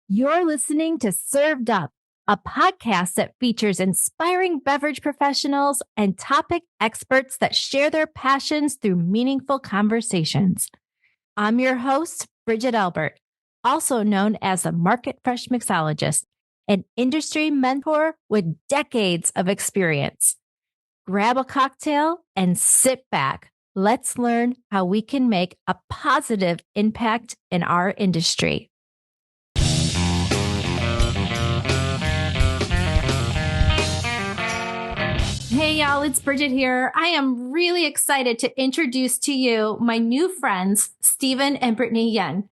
You're listening to Served Up, a podcast that features inspiring beverage professionals and topic experts that share their passions through meaningful conversations. I'm your host, Bridget Albert, also known as the Market Fresh Mixologist, an industry mentor with decades of experience. Grab a cocktail and sit back. Let's learn how we can make a positive impact in our industry. Hey y'all, it's Bridget here. I am really excited to introduce to you my new friends, Stephen and Brittany Yeng,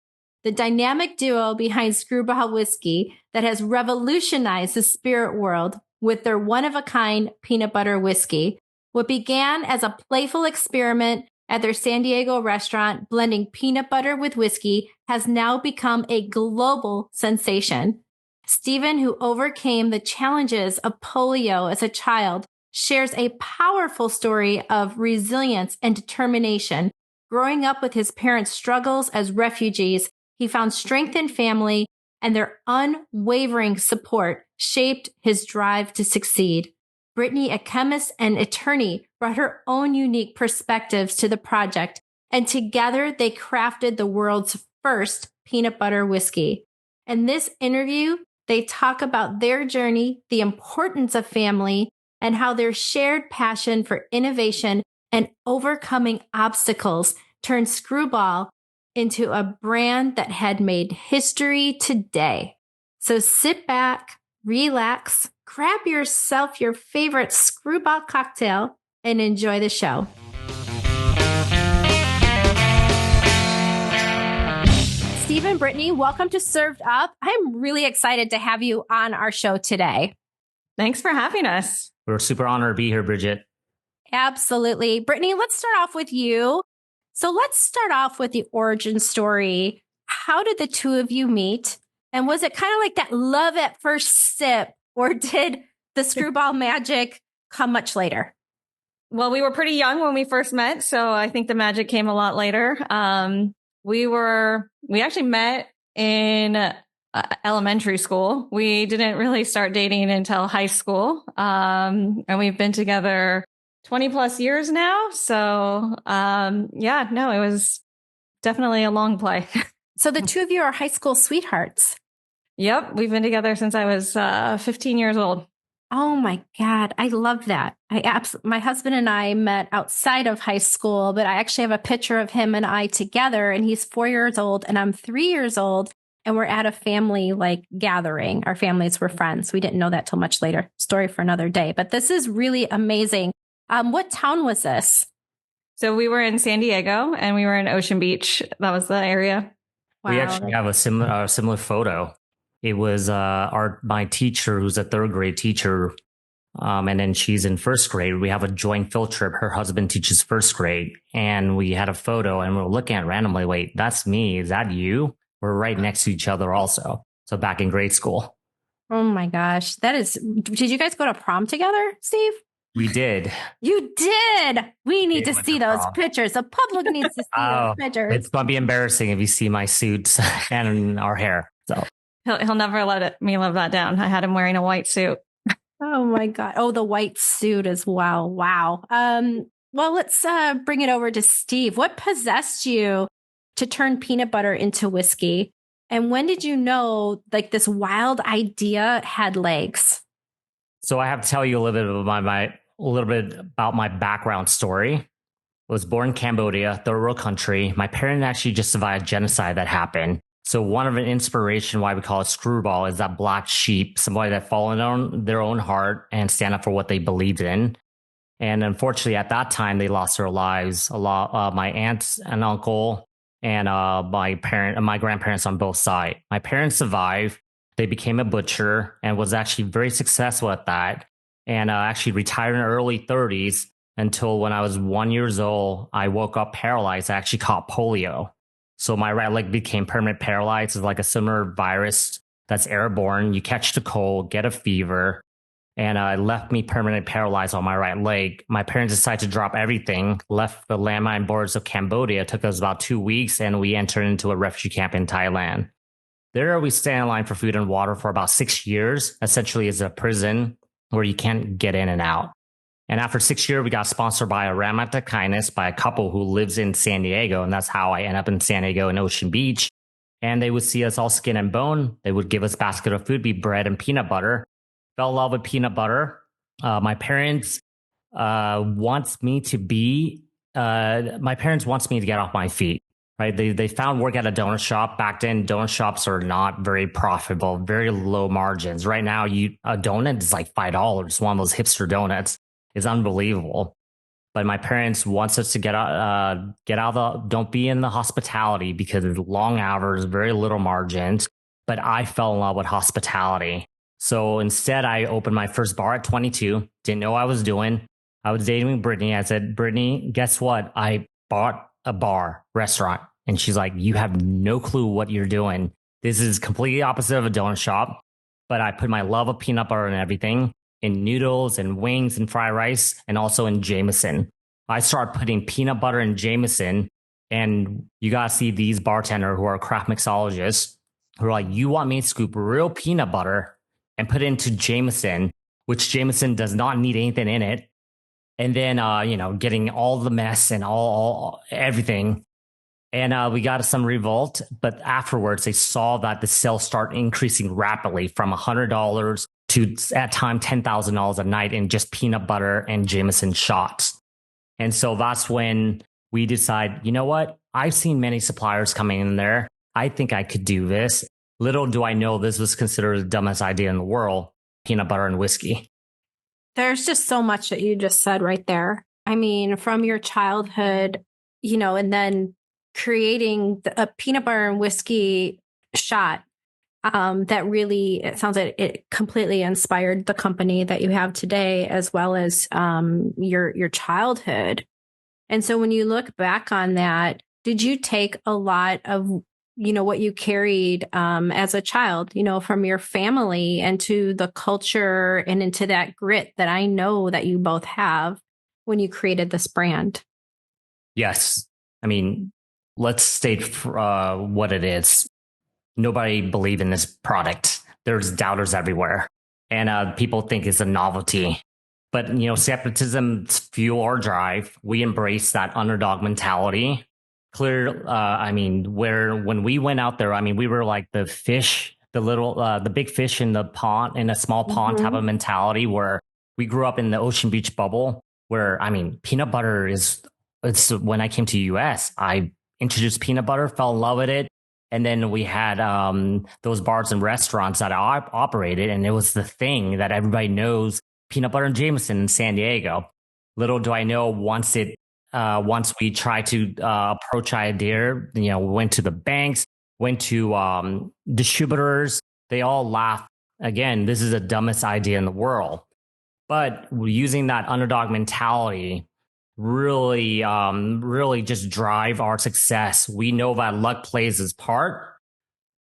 the dynamic duo behind Skrewball Whiskey that has revolutionized the spirit world with their one-of-a-kind peanut butter whiskey. What began as a playful experiment at their San Diego restaurant, blending peanut butter with whiskey, has now become a global sensation. Stephen, who overcame the challenges of polio as a child, shares a powerful story of resilience and determination. Growing up with his parents' struggles as refugees, he found strength in family, and their unwavering support shaped his drive to succeed. Brittany, a chemist and attorney, brought her own unique perspectives to the project, and together they crafted the world's first peanut butter whiskey. In this interview, they talk about their journey, the importance of family, and how their shared passion for innovation and overcoming obstacles turned Skrewball into a brand that had made history today. So sit back, relax, grab yourself your favorite Skrewball cocktail, and enjoy the show. Stephen, Brittany, welcome to Served Up. I'm really excited to have you on our show today. Thanks for having us. We're super honored to be here, Bridget. Absolutely. Brittany, let's start off with you. So let's start off with the origin story. How did the two of you meet? And was it kind of like that love at first sip, or did the Skrewball magic come much later? Well, we were pretty young when we first met, so I think the magic came a lot later. We actually met in elementary school. We didn't really start dating until high school. And we've been together 20 plus years now. So, it was definitely a long play. So the two of you are high school sweethearts. Yep. We've been together since I was 15 years old. Oh my God. I love that. My husband and I met outside of high school, but I actually have a picture of him and I together, and he's 4 years old and I'm 3 years old. And we're at a family gathering. Our families were friends. We didn't know that till much later. Story for another day. But this is really amazing. What town was this? So we were in San Diego and we were in Ocean Beach. That was the area. Wow. We actually have a similar photo. It was my teacher, who's a third grade teacher. And then she's in first grade. We have a joint field trip. Her husband teaches first grade. And we had a photo and we were looking at it randomly. Wait, that's me. Is that you? We're right next to each other also. So back in grade school. Oh my gosh. Did you guys go to prom together, Steve? We did. You did. We need to see those pictures. The public needs to see those pictures. It's going to be embarrassing if you see my suits and our hair. So he'll never let me live that down. I had him wearing a white suit. Oh my God. Oh, the white suit as well. Wow. Well, let's bring it over to Steve. What possessed you to turn peanut butter into whiskey? And when did you know this wild idea had legs? So I have to tell you a little bit about my background story. I was born in Cambodia, third world country. My parents actually just survived genocide that happened. So one of an inspiration why we call it Skrewball is that black sheep, somebody that followed on their own heart and stand up for what they believed in. And unfortunately, at that time, they lost their lives. A lot. My aunts and uncle and my grandparents on both sides. My parents survived. They became a butcher and was actually very successful at that. And actually retired in early 30s until when I was 1 year old, I woke up paralyzed. I actually caught polio. So my right leg became permanent paralyzed. It's like a similar virus that's airborne. You catch the cold, get a fever, and left me permanently paralyzed on my right leg. My parents decided to drop everything, left the landmine borders of Cambodia. It took us about 2 weeks, and we entered into a refugee camp in Thailand. There we stay in line for food and water for about 6 years. Essentially, it's a prison where you can't get in and out. And after 6 years, we got sponsored by a Ram Act of Kindness by a couple who lives in San Diego. And that's how I end up in San Diego and Ocean Beach. And they would see us all skin and bone. They would give us a basket of food, be bread and peanut butter. Fell in love with peanut butter. My parents wants me to get off my feet. Right. They found work at a donut shop. Back then, donut shops are not very profitable, very low margins. Right now, a donut is like $5, one of those hipster donuts. It's unbelievable. But my parents wants us to don't be in the hospitality because it's long hours, very little margins. But I fell in love with hospitality. So instead, I opened my first bar at 22. Didn't know what I was doing. I was dating Brittany. I said, Brittany, guess what? I bought a restaurant. And she's like, you have no clue what you're doing. This is completely opposite of a donut shop. But I put my love of peanut butter and everything in noodles and wings and fried rice and also in Jameson. I started putting peanut butter in Jameson. And you got to see these bartenders who are craft mixologists who are like, you want me to scoop real peanut butter and put it into Jameson, which Jameson does not need anything in it. And then, getting all the mess and all everything. And we got some revolt. But afterwards, they saw that the sales start increasing rapidly from $100 to at time $10,000 a night in just peanut butter and Jameson shots. And so that's when we decide, you know what? I've seen many suppliers coming in there. I think I could do this. Little do I know this was considered the dumbest idea in the world, peanut butter and whiskey. There's just so much that you just said right there. I mean, from your childhood, and then creating a peanut butter and whiskey shot that really, it sounds like it completely inspired the company that you have today, as well as your childhood. And so when you look back on that, did you take a lot of what you carried as a child, from your family into the culture and into that grit that I know that you both have when you created this brand? Yes. I mean, let's state what it is. Nobody believed in this product. There's doubters everywhere. And people think it's a novelty. But, skepticism fuel our drive. We embrace that underdog mentality. When we went out there, we were like the fish, the big fish in the pond, in a small pond type of mentality, where we grew up in the Ocean Beach bubble where, peanut butter it's when I came to US, I introduced peanut butter, fell in love with it. And then we had those bars and restaurants that I operated, and it was the thing that everybody knows, peanut butter and Jameson in San Diego. Little do I know, once we tried to approach idea, we went to the banks, went to distributors, they all laughed. Again, this is the dumbest idea in the world. But using that underdog mentality really just drive our success. We know that luck plays its part,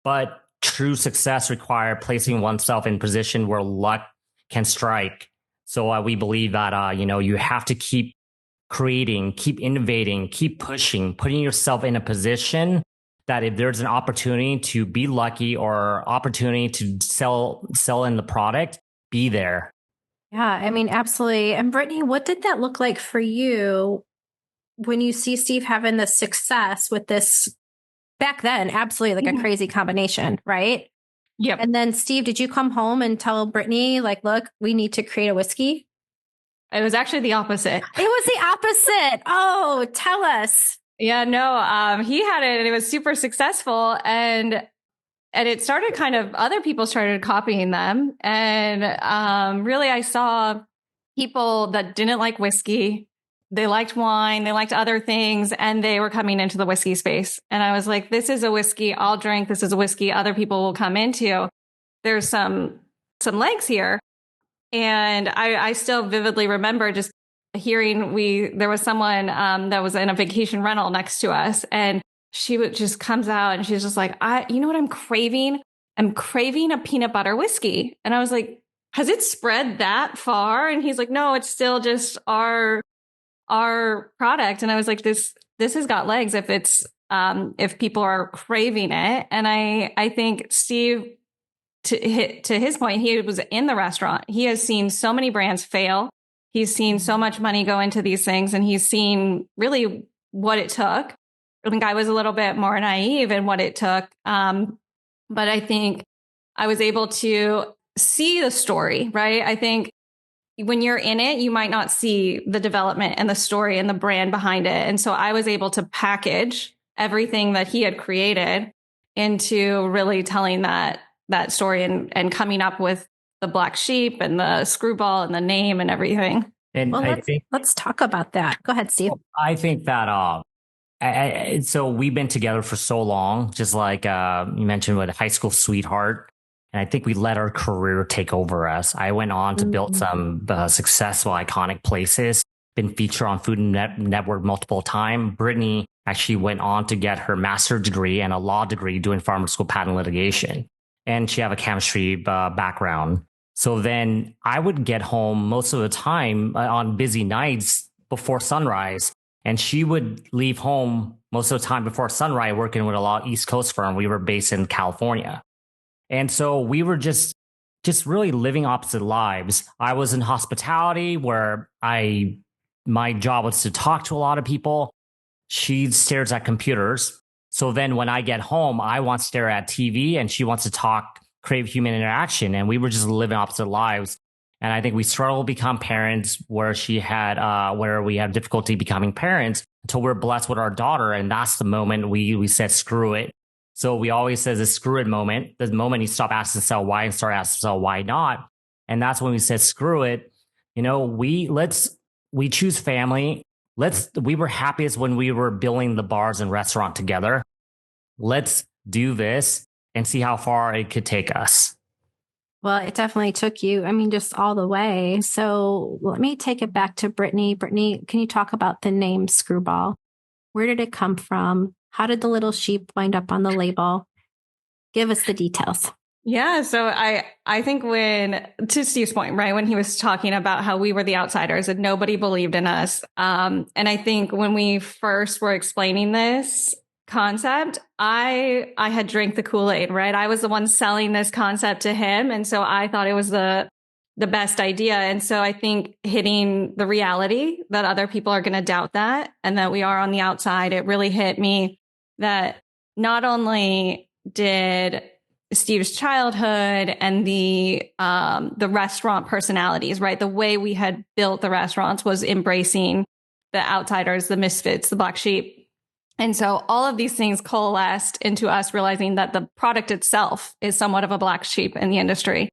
but true success requires placing oneself in position where luck can strike. So we believe that, you have to keep creating, keep innovating, keep pushing, putting yourself in a position that if there's an opportunity to be lucky or opportunity to sell in the product, be there. Yeah, absolutely. And Brittany, what did that look like for you when you see Steve having the success with this back then? Absolutely, like a crazy combination, right? Yep. And then Steve, did you come home and tell Brittany, like, look, we need to create a whiskey? It was actually the opposite. It was the opposite. Oh, tell us. Yeah, no, he had it and it was super successful. And it started other people started copying them. And really, I saw people that didn't like whiskey. They liked wine. They liked other things. And they were coming into the whiskey space. And I was like, this is a whiskey I'll drink. This is a whiskey other people will come into. There's some legs here. And I still vividly remember just hearing there was someone that was in a vacation rental next to us, and she just comes out and she's just like, you know what I'm craving? I'm craving a peanut butter whiskey. And I was like, has it spread that far? And he's like, no, it's still just our product. And I was like, this has got legs. If it's if people are craving it. And I think Steve, to his point, he was in the restaurant. He has seen so many brands fail. He's seen so much money go into these things, and he's seen really what it took. I think I was a little bit more naive in what it took. But I think I was able to see the story, right? I think when you're in it, you might not see the development and the story and the brand behind it. And so I was able to package everything that he had created into really telling that story and coming up with the black sheep and the Skrewball and the name and everything. And well, let's talk about that. Go ahead, Steve. I think that so we've been together for so long, just like you mentioned with a high school sweetheart. And I think we let our career take over us. I went on to build some successful, iconic places, been featured on Food Network multiple times. Brittany actually went on to get her master's degree and a law degree doing pharmaceutical patent litigation. And she have a chemistry background. So then I would get home most of the time on busy nights before sunrise. And she would leave home most of the time before sunrise, working with a lot of East Coast firm. We were based in California. And so we were just really living opposite lives. I was in hospitality where my job was to talk to a lot of people. She stares at computers. So then when I get home, I want to stare at TV and she wants to crave human interaction. And we were just living opposite lives. And I think we struggled to become parents where we had difficulty becoming parents until we're blessed with our daughter. And that's the moment we said, screw it. So we always say the screw it moment, the moment you stop asking yourself why and start asking yourself why not. And that's when we said, screw it. We choose family. We were happiest when we were building the bars and restaurant together. Let's do this and see how far it could take us. Well, it definitely took you, just all the way. So let me take it back to Brittany. Brittany, can you talk about the name Skrewball? Where did it come from? How did the little sheep wind up on the label? Give us the details. Yeah. So I think to Steve's point, right, when he was talking about how we were the outsiders and nobody believed in us. And I think when we first were explaining this concept, I had drank the Kool-Aid, right? I was the one selling this concept to him. And so I thought it was the best idea. And so I think hitting the reality that other people are going to doubt that and that we are on the outside, it really hit me that not only did Steve's childhood and the restaurant personalities, right? The way we had built the restaurants was embracing the outsiders, the misfits, the black sheep. And so all of these things coalesced into us realizing that the product itself is somewhat of a black sheep in the industry.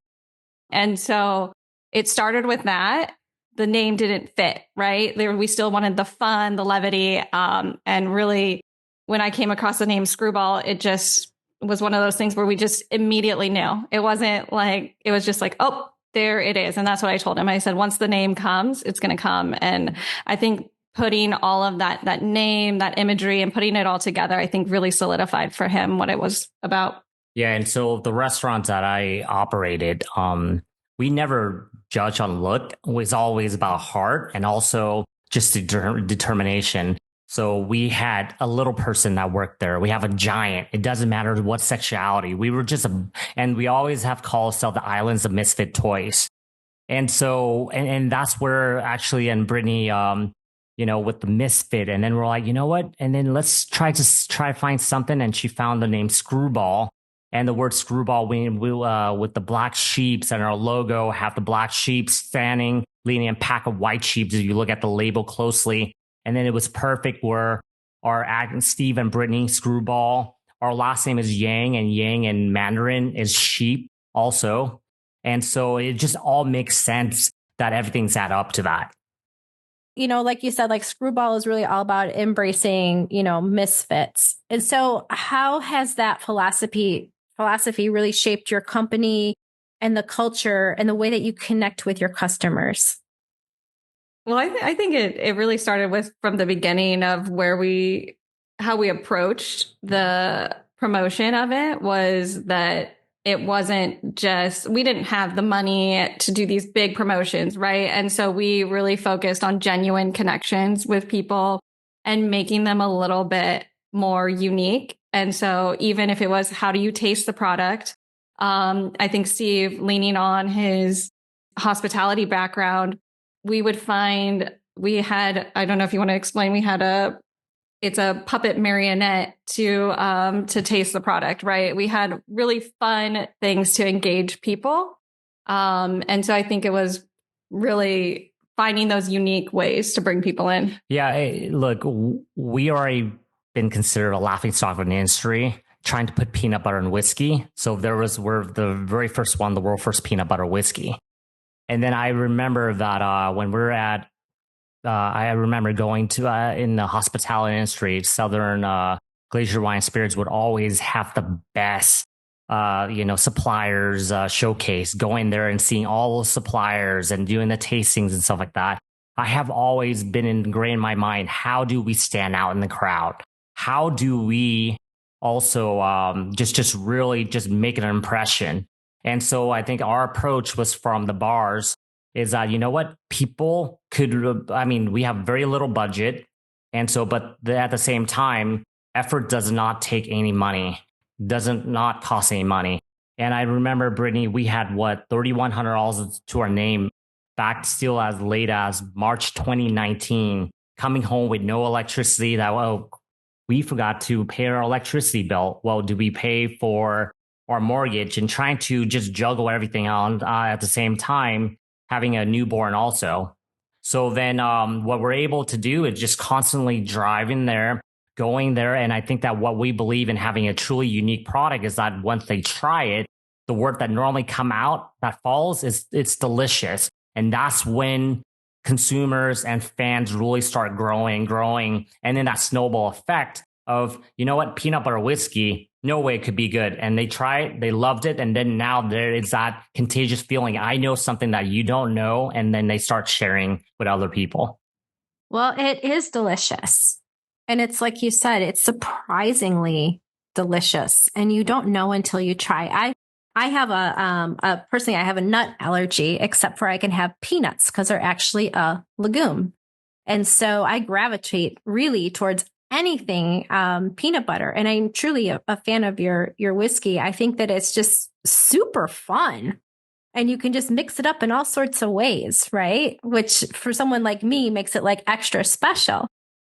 And so it started with that. The name didn't fit, right? We still wanted the fun, the levity. And really, when I came across the name Skrewball, it just was one of those things where we just immediately knew. It was just like, oh, there it is. And that's what I told him. I said, once the name comes, it's going to come. And I think putting all of that name, that imagery, and putting it all together, I think really solidified for him what it was about. Yeah. And so the restaurants that I operated, we never judge on look. It was always about heart and also just determination. So we had a little person that worked there. We have a giant. It doesn't matter what sexuality. We were and we always have called ourselves the Islands of Misfit Toys. And so, and that's where actually, and Brittany, with the misfit. And then we're like, you know what? And then let's try to find something. And she found the name Skrewball. And the word Skrewball, with the black sheeps and our logo have the black sheep standing, leading a pack of white sheep. If you look at the label closely, and then it was perfect where Steve and Brittany Skrewball, our last name is Yang, and Yang in Mandarin is sheep also. And so it just all makes sense that everything's add up to that. Like you said, like Skrewball is really all about embracing, misfits. And so how has that philosophy really shaped your company and the culture and the way that you connect with your customers? Well, I think it really started from the beginning of how we approached the promotion of it was that it wasn't just, we didn't have the money to do these big promotions, right? And so we really focused on genuine connections with people and making them a little bit more unique. And so even if it was, how do you taste the product? I think Steve, leaning on his hospitality background, we would find we had, I don't know if you want to explain, it's a puppet marionette to taste the product, right? We had really fun things to engage people. And so I think it was really finding those unique ways to bring people in. Yeah, look, we already been considered a laughing stock of the industry, trying to put peanut butter in whiskey. So we're the very first one, the world first peanut butter whiskey. And then I remember that when we're at, I remember going to in the hospitality industry, Southern Glacier Wine Spirits would always have the best, suppliers showcase, going there and seeing all those suppliers and doing the tastings and stuff like that. I have always been ingrained in my mind, how do we stand out in the crowd? How do we also just really just make an impression? And so I think our approach was from the bars is that, you know what, people could, we have very little budget. And so, but at the same time, effort does not take any money, doesn't not cost any money. And I remember, Brittany, we had $3,100 to our name back still as late as March 2019, coming home with no electricity we forgot to pay our electricity bill. Well, do we pay for our mortgage, and trying to just juggle everything on at the same time, having a newborn also. So then what we're able to do is just constantly driving there, going there. And I think that what we believe in having a truly unique product is that once they try it, the word that normally come out that falls is it's delicious. And that's when consumers and fans really start growing. And then that snowball effect of, you know what, peanut butter whiskey, no way it could be good. And they try it, they loved it. And then now there is that contagious feeling. I know something that you don't know. And then they start sharing with other people. Well, it is delicious. And it's like you said, it's surprisingly delicious. And you don't know until you try. I have personally, I have a nut allergy, except for I can have peanuts because they're actually a legume. And so I gravitate really towards anything peanut butter. And I'm truly a fan of your whiskey. I think that it's just super fun. And you can just mix it up in all sorts of ways, right? Which for someone like me makes it like extra special.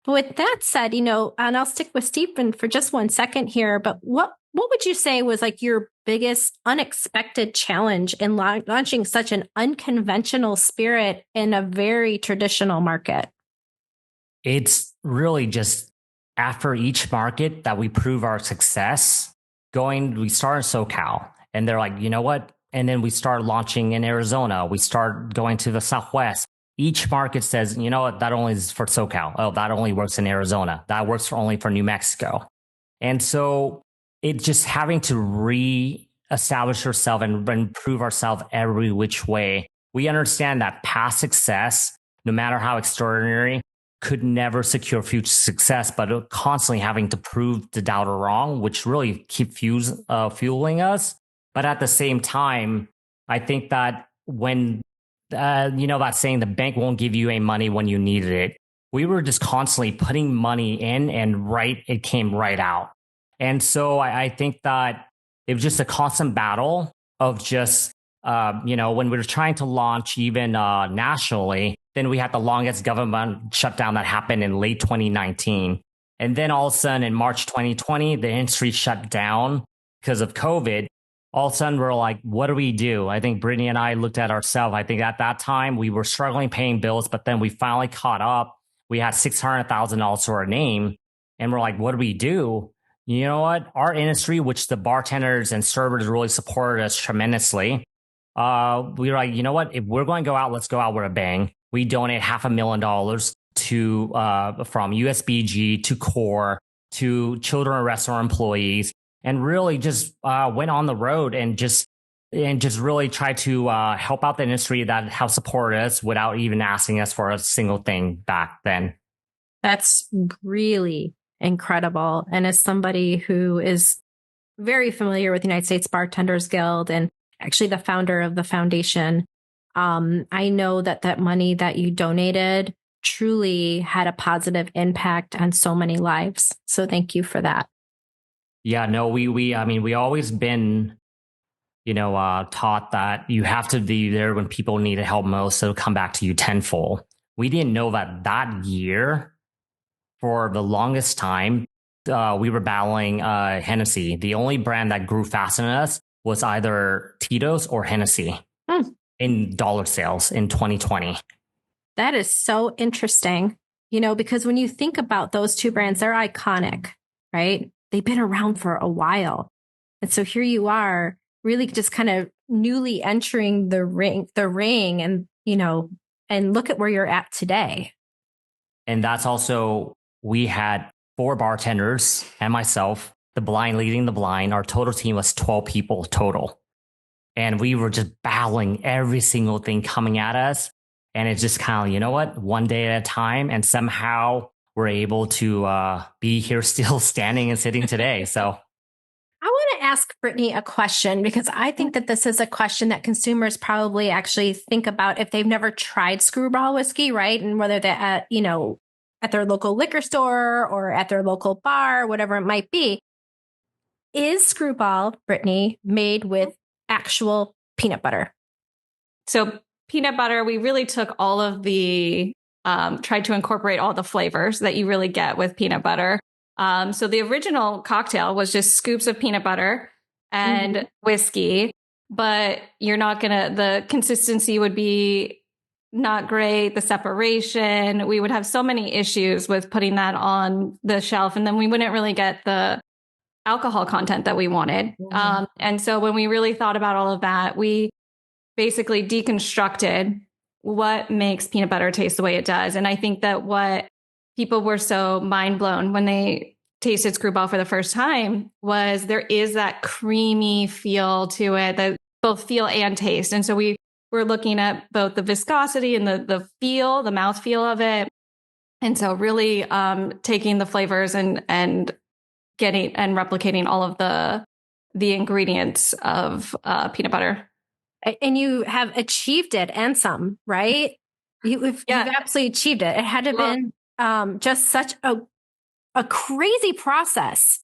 But with that said, and I'll stick with Stephen for just 1 second here, but what would you say was like your biggest unexpected challenge in launching such an unconventional spirit in a very traditional market? It's really just after each market that we prove our success, we start in SoCal and they're like, you know what? And then we start launching in Arizona. We start going to the Southwest. Each market says, you know what? That only is for SoCal. Oh, that only works in Arizona. That works only for New Mexico. And so it's just having to re-establish ourselves and prove ourselves every which way. We understand that past success, no matter how extraordinary, could never secure future success, but constantly having to prove the doubter wrong, which really keep fueling us. But at the same time, I think that when, that saying, the bank won't give you any money when you needed it, we were just constantly putting money in and it came right out. And so I think that it was just a constant battle of just, when we were trying to launch even nationally, then we had the longest government shutdown that happened in late 2019. And then all of a sudden in March 2020, the industry shut down because of COVID. All of a sudden we're like, what do we do? I think Brittany and I looked at ourselves. I think at that time we were struggling paying bills, but then we finally caught up. We had $600,000 to our name and we're like, what do we do? You know what? Our industry, which the bartenders and servers really supported us tremendously. We were like, you know what? If we're going to go out, let's go out with a bang. We donate $500,000 to from USBG to CORE to children and restaurant employees, and really just went on the road and just really tried to help out the industry that have supported us without even asking us for a single thing back then. That's really incredible. And as somebody who is very familiar with the United States Bartenders Guild and actually the founder of the foundation, I know that money that you donated truly had a positive impact on so many lives. So thank you for that. Yeah, no, we always been, taught that you have to be there when people need help most, so come back to you tenfold. We didn't know that year, for the longest time, we were battling Hennessy. The only brand that grew faster than us was either Tito's or Hennessy in dollar sales in 2020. That is so interesting, because when you think about those two brands, they're iconic, right? They've been around for a while. And so here you are really just kind of newly entering the ring and, and look at where you're at today. And that's also, we had 4 bartenders and myself, the blind leading the blind. Our total team was 12 people total. And we were just battling every single thing coming at us. And it's just kind of, one day at a time. And somehow we're able to be here still standing and sitting today. So I want to ask Brittany a question, because I think that this is a question that consumers probably actually think about if they've never tried Skrewball whiskey, right? And whether they're at their local liquor store or at their local bar, whatever it might be. Is Skrewball, Brittany, made with actual peanut butter? So peanut butter, we really took all of the, tried to incorporate all the flavors that you really get with peanut butter. So the original cocktail was just scoops of peanut butter and whiskey, but the consistency would be not great. The separation, we would have so many issues with putting that on the shelf. And then we wouldn't really get the alcohol content that we wanted. And so when we really thought about all of that, we basically deconstructed what makes peanut butter taste the way it does. And I think that what people were so mind blown when they tasted Skrewball for the first time was there is that creamy feel to it, that both feel and taste. And so we were looking at both the viscosity and the feel, the mouth feel of it. And so really taking the flavors and getting and replicating all of the ingredients of peanut butter. And you have achieved it and some, right? You've absolutely achieved it. It had to have been just such a crazy process.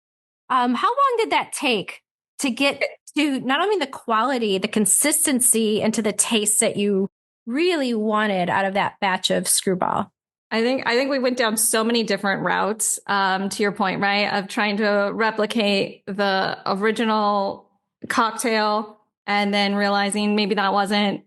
How long did that take to get to not only the quality, the consistency, and to the taste that you really wanted out of that batch of Skrewball? I think we went down so many different routes, to your point, right? Of trying to replicate the original cocktail and then realizing maybe that wasn't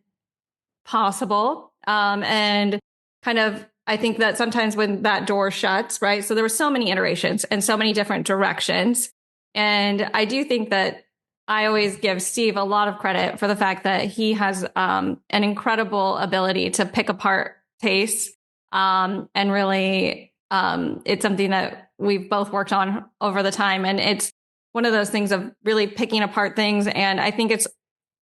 possible. And kind of, I think that sometimes when that door shuts, right? So there were so many iterations and so many different directions. And I do think that I always give Steve a lot of credit for the fact that he has an incredible ability to pick apart tastes. And really, it's something that we've both worked on over the time. And it's one of those things of really picking apart things. And I think it's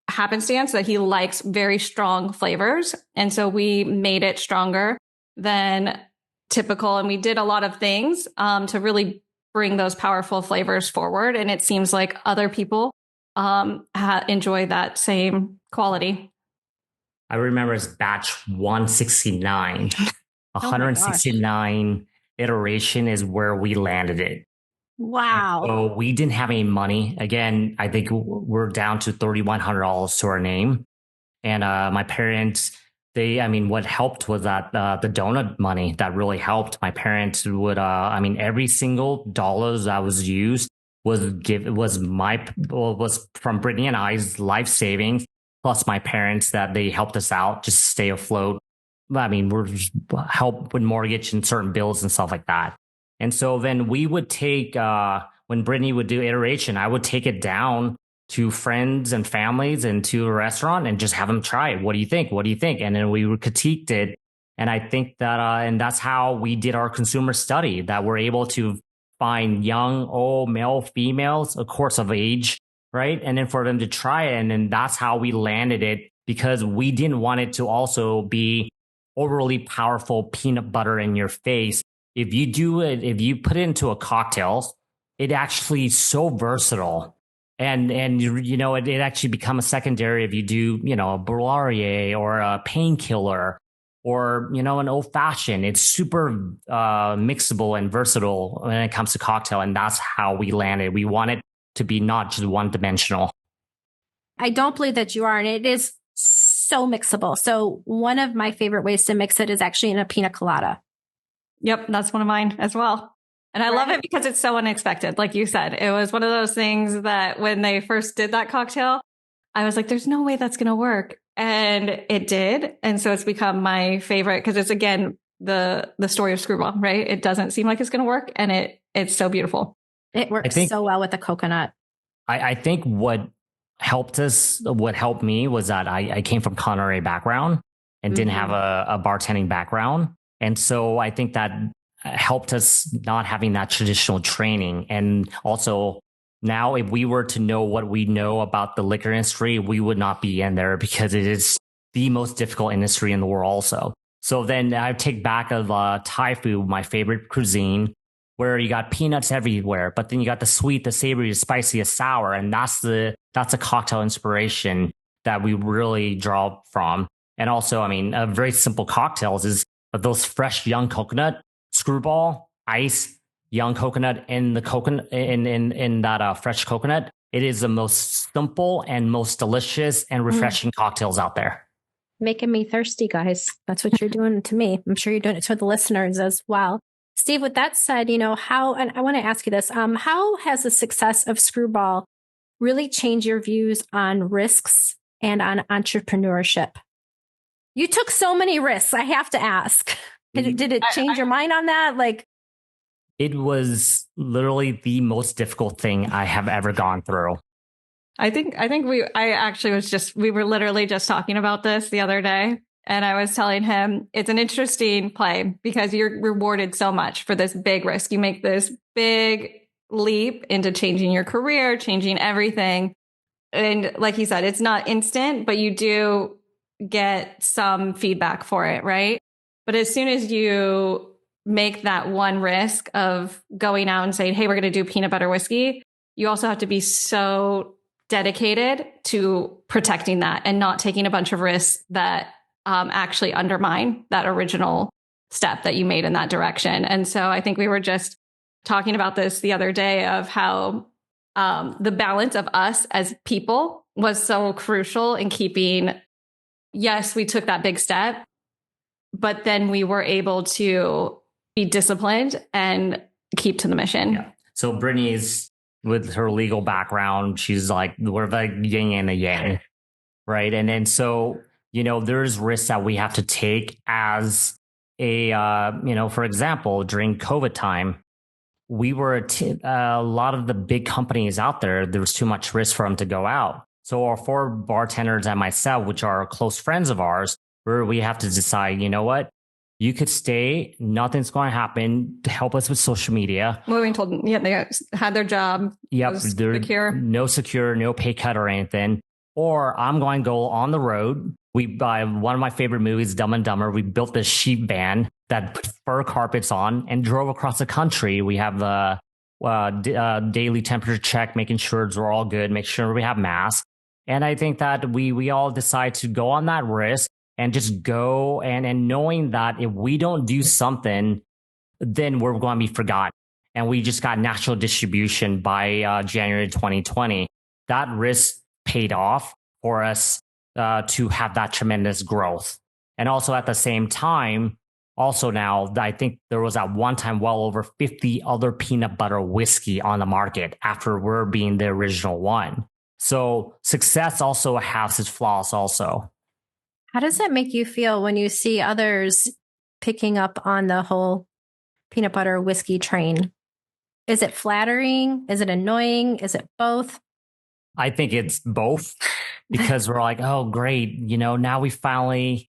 happenstance that he likes very strong flavors. And so we made it stronger than typical. And we did a lot of things to really bring those powerful flavors forward. And it seems like other people enjoy that same quality. I remember it's batch 169. 169 iteration is where we landed it. Wow. So we didn't have any money. Again, I think we're down to $3,100 to our name. And my parents, what helped was that the donut money that really helped. My parents would, every single dollar that was used was from Brittany and I's life savings, plus my parents that they helped us out just to stay afloat. We're just help with mortgage and certain bills and stuff like that. And so then we would take, when Brittany would do iteration, I would take it down to friends and families and to a restaurant and just have them try it. What do you think? What do you think? And then we critiqued it. And I think that, and that's how we did our consumer study, that we're able to find young, old, male, females, of course, of age, right? And then for them to try it. And then that's how we landed it, because we didn't want it to also be overly powerful peanut butter in your face. If you put it into a cocktail, it actually is so versatile. And it actually become a secondary if you do, a Boulanger or a painkiller. or, an old fashioned. It's super mixable and versatile when it comes to cocktail. And that's how we landed. We wanted to be not just one dimensional. I don't believe that you are. And it is so mixable. So one of my favorite ways to mix it is actually in a pina colada. Yep. That's one of mine as well. And I love it because it's so unexpected. Like you said, it was one of those things that when they first did that cocktail, I was like, there's no way that's going to work. And it did. And so it's become my favorite because it's, again, the story of Skrewball, right? It doesn't seem like it's going to work. And it's so beautiful. It works so well with the coconut. I think what helped me was that I came from culinary background and didn't have a bartending background. And so I think that helped us not having that traditional training. And also now, if we were to know what we know about the liquor industry, we would not be in there because it is the most difficult industry in the world also. So then I take back of Thai food, my favorite cuisine, where you got peanuts everywhere, but then you got the sweet, the savory, the spicy, the sour. And that's a cocktail inspiration that we really draw from. And also, a very simple cocktails is those fresh young coconut, Skrewball, ice, young coconut in the coconut in that fresh coconut. It is the most simple and most delicious and refreshing cocktails out there. Making me thirsty, guys. That's what you're doing to me. I'm sure you're doing it to the listeners as well. Steve, with that said, how, and I want to ask you this, how has the success of Skrewball really changed your views on risks and on entrepreneurship? You took so many risks. I have to ask. Did it change your mind on that? It was literally the most difficult thing I have ever gone through. I think we were literally just talking about this the other day. And I was telling him it's an interesting play because you're rewarded so much for this big risk. You make this big leap into changing your career, changing everything. And like he said, it's not instant, but you do get some feedback for it, right? But as soon as you make that one risk of going out and saying, hey, we're going to do peanut butter whiskey, you also have to be so dedicated to protecting that and not taking a bunch of risks that actually undermine that original step that you made in that direction. And so I think we were just talking about this the other day of how the balance of us as people was so crucial in keeping, yes, we took that big step, but then we were able to be disciplined and keep to the mission. Yeah. So Brittany is, with her legal background, she's like, we're like yin and a yang, right? And then so, there's risks that we have to take as a, for example, during COVID time, we were a lot of the big companies out there, there was too much risk for them to go out. So our 4 bartenders and myself, which are close friends of ours, where we have to decide, what? You could stay. Nothing's going to happen. To help us with social media. Well, we told them, they had their job. Yep. Secure. No pay cut or anything. Or I'm going to go on the road. We buy one of my favorite movies, Dumb and Dumber. We built this sheep van that put fur carpets on and drove across the country. We have the daily temperature check, making sure we're all good, make sure we have masks. And I think that we all decide to go on that risk. And just go and knowing that if we don't do something, then we're going to be forgotten. And we just got national distribution by January 2020. That risk paid off for us to have that tremendous growth. And also at the same time, also now, I think there was at one time well over 50 other peanut butter whiskey on the market after we're being the original one. So success also has its flaws also. How does that make you feel when you see others picking up on the whole peanut butter whiskey train? Is it flattering? Is it annoying? Is it both? I think it's both because we're like, oh, great. Now we finally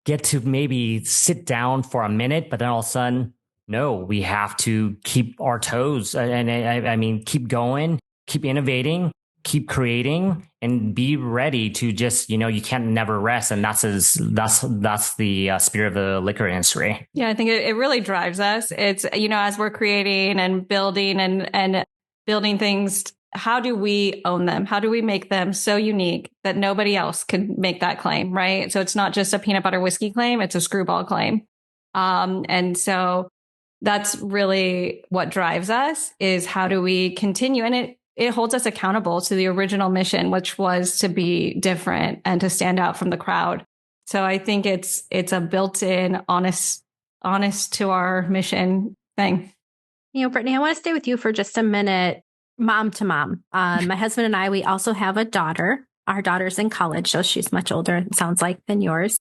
get to maybe sit down for a minute, but then all of a sudden, no, we have to keep our toes and keep going, keep innovating, keep creating, and be ready to just, you can't never rest. And that's the spirit of the liquor industry. Yeah, I think it really drives us. It's, as we're creating and building and building things how do we own them? How do we make them so unique that nobody else can make that claim, right? So it's not just a peanut butter whiskey claim, it's a Skrewball claim. And so that's really what drives us, is how do we continue? And it holds us accountable to the original mission, which was to be different and to stand out from the crowd. So I think it's a built-in honest to our mission thing. Brittany, I want to stay with you for just a minute, mom to mom. My husband and I, we also have a daughter. Our daughter's in college, so she's much older, it sounds like, than yours.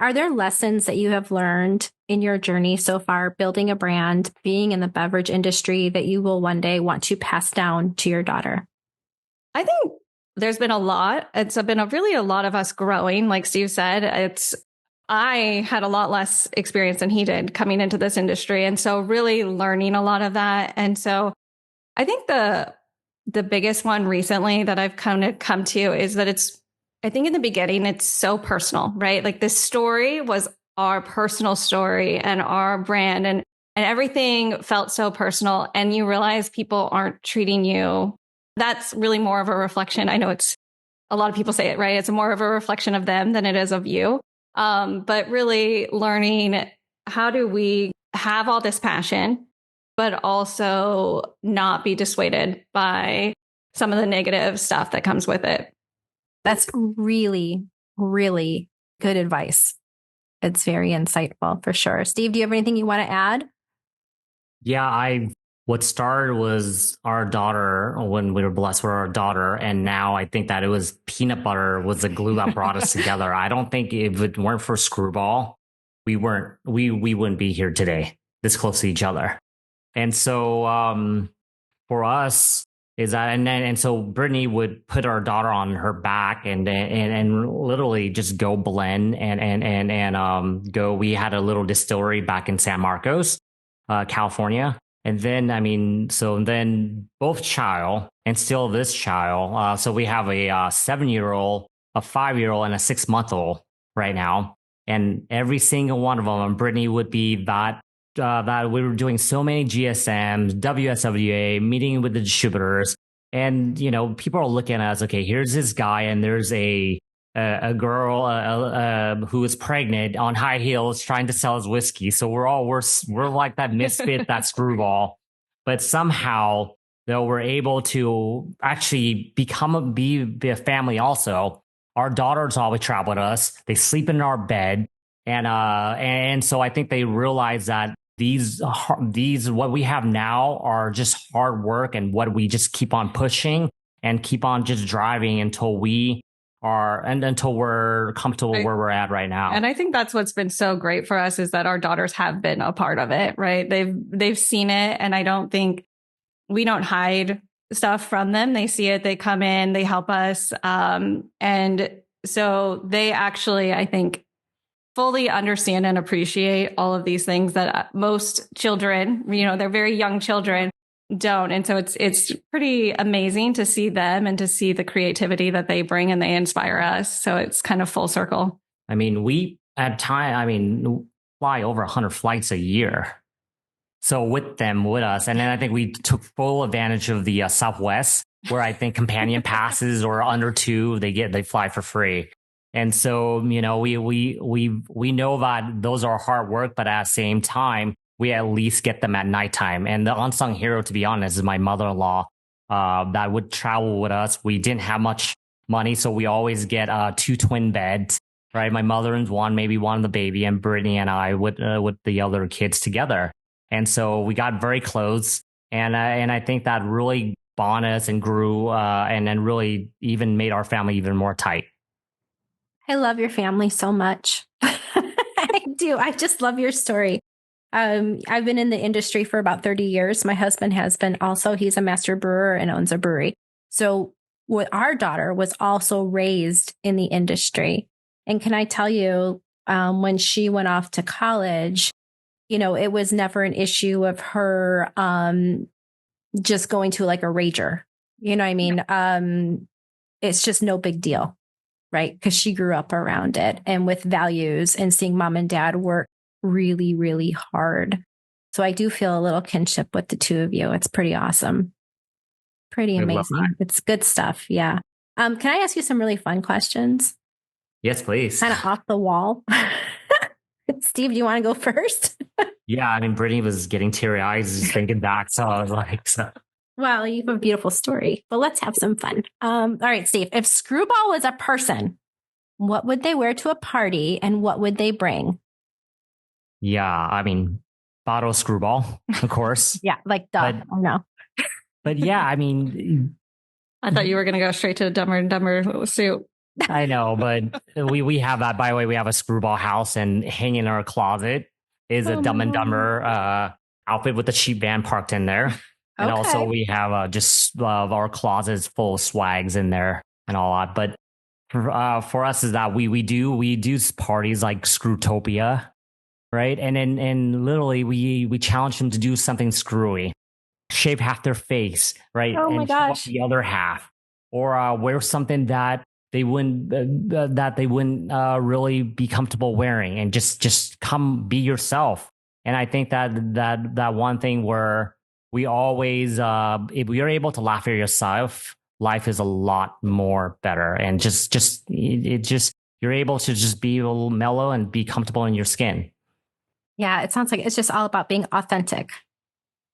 Are there lessons that you have learned in your journey so far, building a brand, being in the beverage industry, that you will one day want to pass down to your daughter? I think there's been a lot. It's been a lot of us growing. Like Steve said, I had a lot less experience than he did coming into this industry. And so really learning a lot of that. And so I think the biggest one recently that I've come to is that I think in the beginning, it's so personal, right? Like this story was our personal story and our brand, and everything felt so personal. And you realize people aren't treating you. That's really more of a reflection. I know a lot of people say it, right? It's more of a reflection of them than it is of you. But really learning, how do we have all this passion, but also not be dissuaded by some of the negative stuff that comes with it? That's really, really good advice. It's very insightful for sure. Steve, do you have anything you want to add? Yeah, what started was our daughter, when we were blessed with our daughter. And now I think that it was peanut butter was the glue that brought us together. I don't think if it weren't for Skrewball, we wouldn't be here today, this close to each other. And so, for us, is that, and so Brittany would put our daughter on her back and literally just go blend and go. We had a little distillery back in San Marcos, California. And then, then both child and still this child. So we have a 7-year-old, a 5-year-old, and a 6-month-old right now. And every single one of them, and Brittany would be that we were doing so many GSMs, WSWA, meeting with the distributors. And, people are looking at us, okay, here's this guy, and there's a girl who is pregnant on high heels trying to sell his whiskey. So we're like that misfit, that Skrewball. But somehow, though, we're able to actually be a family also. Our daughters always travel with us. They sleep in our bed. And so I think they realize that these what we have now are just hard work, and what we just keep on pushing and keep on just driving until we're comfortable where we're at right now. And I think that's what's been so great for us, is that our daughters have been a part of it, right? They've seen it, and I don't think we don't hide stuff from them. They see it, they come in, they help us. And so they actually, I think, fully understand and appreciate all of these things that most children, they're very young children, don't. And so it's pretty amazing to see them and to see the creativity that they bring, and they inspire us. So it's kind of full circle. We fly over 100 flights a year. So with us. And then I think we took full advantage of the Southwest, where I think companion passes or under 2, they fly for free. And so, we know that those are hard work, but at the same time, we at least get them at nighttime. And the unsung hero, to be honest, is my mother-in-law that would travel with us. We didn't have much money, so we always get 2 twin beds, right? My mother and maybe one of the baby, and Brittany and I with the other kids together. And so we got very close, and I think that really bonded us and grew, and then really even made our family even more tight. I love your family so much. I do. I just love your story. I've been in the industry for about 30 years. My husband has been also. He's a master brewer and owns a brewery. So our daughter was also raised in the industry. And can I tell you, when she went off to college, it was never an issue of her just going to like a rager. You know what I mean? It's just no big deal. Right? Because she grew up around it and with values, and seeing mom and dad work really, really hard. So I do feel a little kinship with the two of you. It's pretty awesome. Pretty I love amazing. It's good stuff. Yeah. Can I ask you some really fun questions? Yes, please. Kind of off the wall. Steve, do you want to go first? Yeah, I mean, Brittany was getting teary eyes just thinking back. So I was like, so. Well, you have a beautiful story, but let's have some fun. All right, Steve, if Skrewball was a person, what would they wear to a party and what would they bring? Yeah, I mean, bottle of Skrewball, of course. Yeah, like duh. But, Oh, no. but yeah, I mean, I thought you were going to go straight to Dumber and Dumber suit. I know, but we have that. By the way, we have a Skrewball house, and hanging in our closet is a Dumb and Dumber outfit with the cheap van parked in there. And also we have just our closets full of swags in there and all that. But for us is that we do parties like Screwtopia, right? And literally we challenge them to do something screwy, shave half their face, right? Oh my and gosh. the other half, or wear something that they wouldn't really be comfortable wearing, and just come be yourself. And I think that one thing where we always, if you're able to laugh at yourself, life is a lot more better. And you're able to just be a little mellow and be comfortable in your skin. Yeah, it sounds like it's just all about being authentic.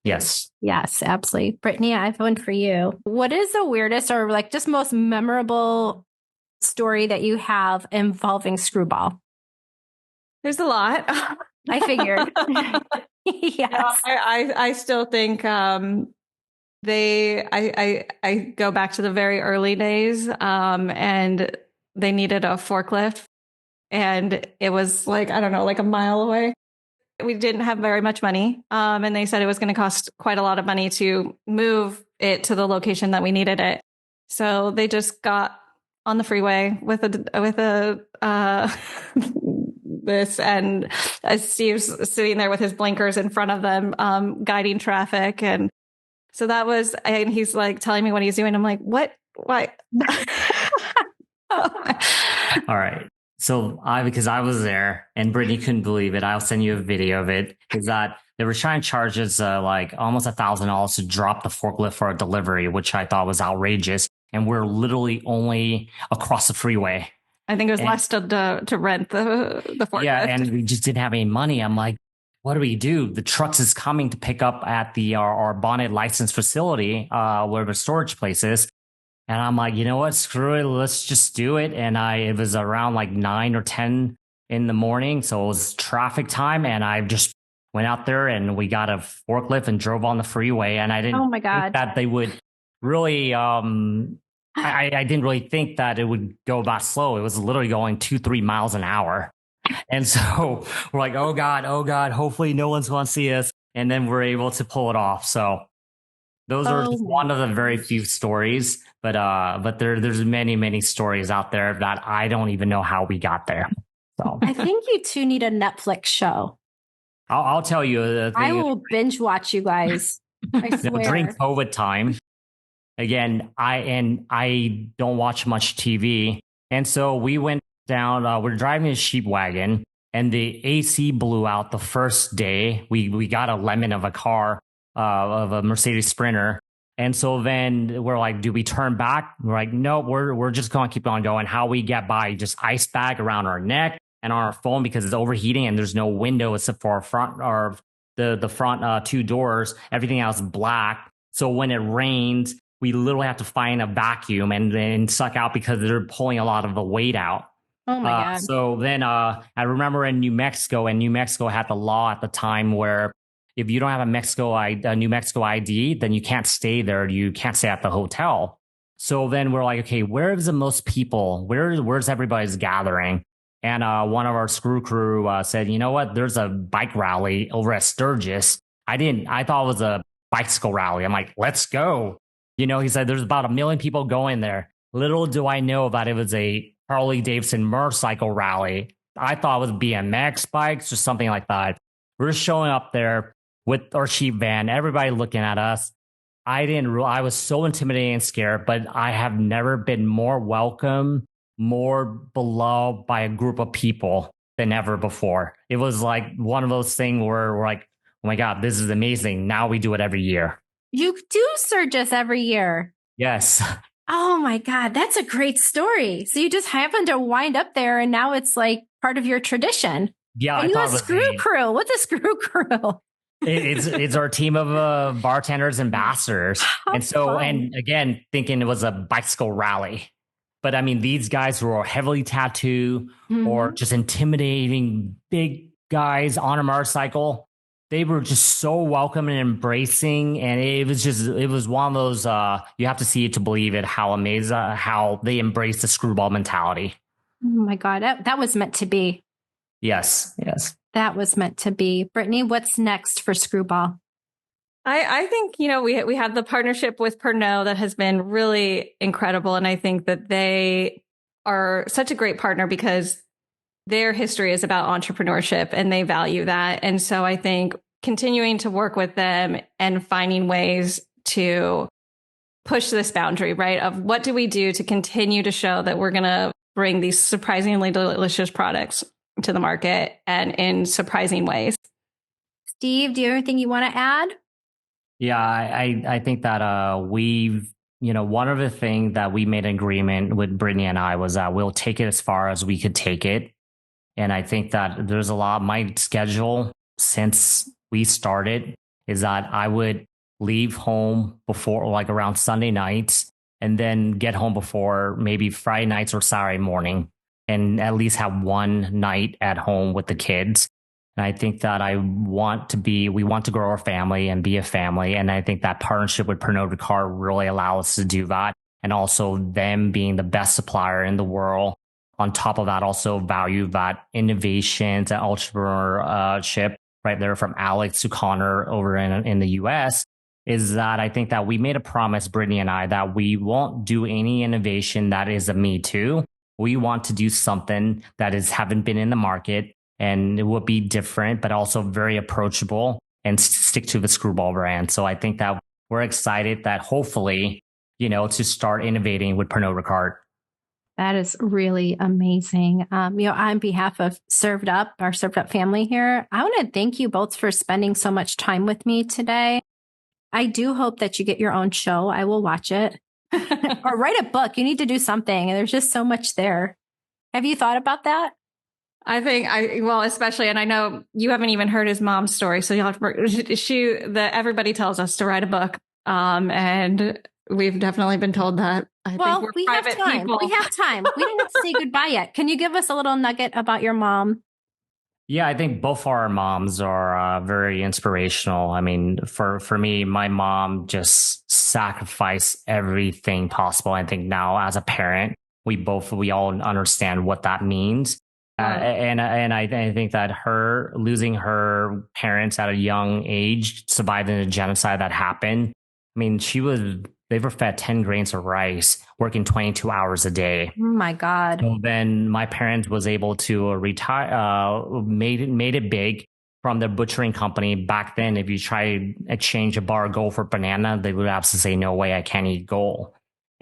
Yes. Yes, absolutely. Brittany, I have one for you. What is the weirdest or like just most memorable story that you have involving Skrewball? There's a lot. I figured. Yes. No, I still think I go back to the very early days, and they needed a forklift, and it was like, I don't know, like a mile away. We didn't have very much money, and they said it was going to cost quite a lot of money to move it to the location that we needed it. So they just got on the freeway with a this, and Steve's sitting there with his blinkers in front of them, guiding traffic. And so that was, and he's like telling me what he's doing. I'm like, what? Why? All right. So because I was there and Brittany couldn't believe it, I'll send you a video of it, is that they were trying to charge us like almost $1,000 to drop the forklift for a delivery, which I thought was outrageous. And we're literally only across the freeway. I think it was less to rent the forklift. Yeah, and we just didn't have any money. I'm like, what do we do? The trucks is coming to pick up at our bonnet license facility, where the storage place is. And I'm like, you know what? Screw it. Let's just do it. And it was around like 9 or 10 in the morning. So it was traffic time. And I just went out there and we got a forklift and drove on the freeway. And I didn't think that they would really, I didn't really think that it would go that slow. It was literally going 2-3 miles an hour. And so we're like, oh God, hopefully no one's going to see us. And then we're able to pull it off. So those are just one of the very few stories, but there's many, many stories out there that I don't even know how we got there. So I think you two need a Netflix show. I'll tell you. I will binge watch you guys. I swear. During COVID time, again, I don't watch much TV, and so we went down. We're driving a sheep wagon, and the AC blew out the first day. We got a lemon of a car. Of a Mercedes Sprinter. And so then we're like, do we turn back? We're like, no, we're just going to keep on going. How we get by, just ice bag around our neck and on our phone because it's overheating and there's no window except for our front or the front two doors. Everything else black. So when it rains, we literally have to find a vacuum and then suck out because they're pulling a lot of the weight out. Oh my God. So then I remember in New Mexico, and New Mexico had the law at the time where if you don't have a New Mexico ID, then you can't stay there. You can't stay at the hotel. So then we're like, okay, where is the most people? Where's everybody's gathering? And one of our screw crew said, you know what? There's a bike rally over at Sturgis. I thought it was a bicycle rally. I'm like, let's go. You know, he said there's about 1 million people going there. Little do I know about it was a Harley Davidson motorcycle rally. I thought it was BMX bikes or something like that. We're showing up there with our sheep van, everybody looking at us. I was so intimidated and scared, but I have never been more welcome, more beloved by a group of people than ever before. It was like one of those things where we're like, oh my God, this is amazing. Now we do it every year. You do Surges every year. Yes. Oh my God, that's a great story. So you just happen to wind up there and now it's like part of your tradition. Yeah, and I you thought have it was Screw Crew. What's a Screw Crew? it's our team of bartenders ambassadors. And so, fun. and again, thinking it was a bicycle rally. But I mean, these guys who are heavily tattooed or just intimidating big guys on a motorcycle, they were just so welcome and embracing. And it was one of those, you have to see it to believe it, how amazing, how they embrace the screwball mentality. Oh my God, that was meant to be. Yes, yes. That was meant to be. Brittany, what's next for Skrewball? I think, we have the partnership with Pernod that has been really incredible. And I think that they are such a great partner because their history is about entrepreneurship and they value that. And so I think continuing to work with them and finding ways to push this boundary, right, of what do we do to continue to show that we're going to bring these surprisingly delicious products to the market and in surprising ways. Steve, do you have anything you want to add? Yeah, I think that one of the things that we made an agreement with Brittany and I was that we'll take it as far as we could take it. And I think that there's a lot, my schedule since we started is that I would leave home before like around Sunday nights and then get home before maybe Friday nights or Saturday morning and at least have one night at home with the kids. And I think that we want to grow our family and be a family. And I think that partnership with Pernod Ricard really allows us to do that. And also them being the best supplier in the world. On top of that, also value that innovations and entrepreneurship right there from Alex to Connor over in the US is that I think that we made a promise, Brittany and I, that we won't do any innovation that is a me too. We want to do something that haven't been in the market. And it will be different, but also very approachable and stick to the Skrewball brand. So I think that we're excited that hopefully, to start innovating with Pernod Ricard. That is really amazing. On behalf of our Served Up family here, I want to thank you both for spending so much time with me today. I do hope that you get your own show. I will watch it or write a book. You need to do something. There's just so much there. Have you thought about that? I think especially, and I know you haven't even heard his mom's story, so you'll have to, everybody tells us to write a book. And we've definitely been told that. I think we're private people. We have time. We didn't have to say goodbye yet. Can you give us a little nugget about your mom? Yeah, I think both our moms are very inspirational. I mean, for me, my mom just sacrificed everything possible. I think now as a parent, we all understand what that means. And I think that losing her parents at a young age, surviving the genocide that happened. I mean, they were fed 10 grains of rice, working 22 hours a day. Oh my God. So then my parents was able to retire, made it big from their butchering company. Back then, if you try to exchange a bar of gold for banana, they would have to say, no way, I can't eat gold.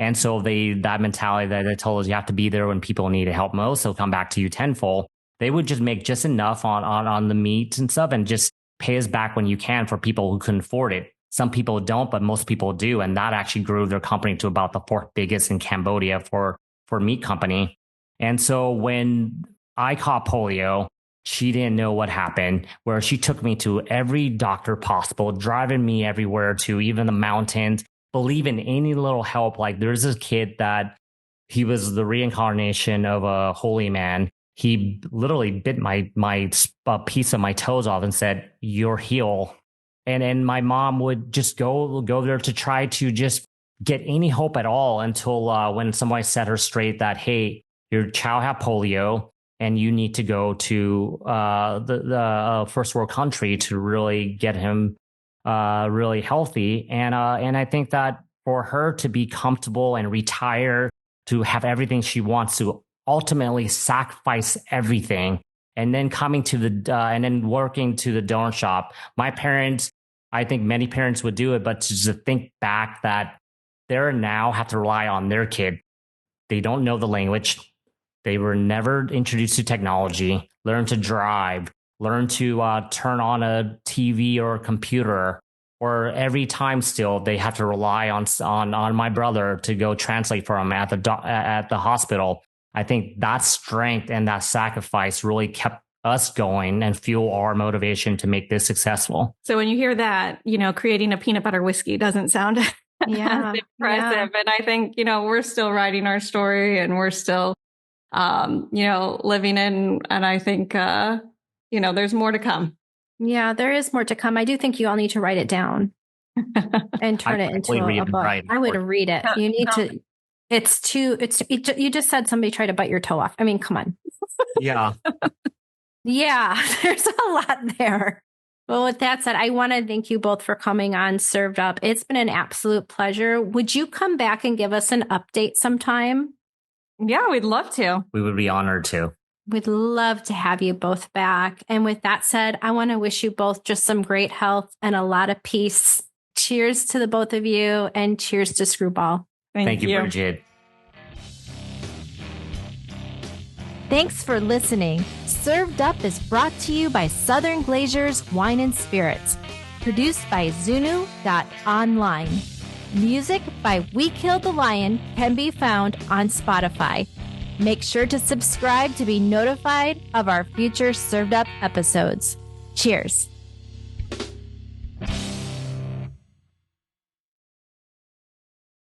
And so that mentality that they told us you have to be there when people need help most, so come back to you tenfold. They would just make just enough on the meat and stuff and just pay us back when you can for people who couldn't afford it. Some people don't, but most people do. And that actually grew their company to about the fourth biggest in Cambodia for meat company. And so when I caught polio, she didn't know what happened, where she took me to every doctor possible, driving me everywhere to even the mountains. Believe in any little help. Like there's this kid that he was the reincarnation of a holy man. He literally bit my piece of my toes off and said, "You're healed." And my mom would just go there to try to just get any hope at all until when somebody set her straight that, hey, your child had polio and you need to go to the first world country to really get him really healthy. And I think that for her to be comfortable and retire, to have everything she wants, to ultimately sacrifice everything, and then coming to and then working to the donor shop. My parents, I think many parents would do it, but to just think back that they're now have to rely on their kid. They don't know the language. They were never introduced to technology, learn to drive, learn to turn on a TV or a computer. or every time still they have to rely on my brother to go translate for him at the hospital. I think that strength and that sacrifice really kept us going and fuel our motivation to make this successful. So when you hear that, creating a peanut butter whiskey doesn't sound as impressive. Yeah. And I think, we're still writing our story and we're still, living in, and I think, there's more to come. Yeah, there is more to come. I do think you all need to write it down and turn it into a book. I would read it. You need to. You just said somebody tried to bite your toe off. I mean, come on. Yeah. Yeah, there's a lot there. Well, with that said, I want to thank you both for coming on Served Up. It's been an absolute pleasure. Would you come back and give us an update sometime? Yeah, we'd love to. We would be honored to. We'd love to have you both back. And with that said, I want to wish you both just some great health and a lot of peace. Cheers to the both of you, and cheers to Skrewball. Thank you, Bridget. Thanks for listening. Served Up is brought to you by Southern Glazers Wine and Spirits. Produced by Zunu.online. Music by We Killed the Lion can be found on Spotify. Make sure to subscribe to be notified of our future Served Up episodes. Cheers.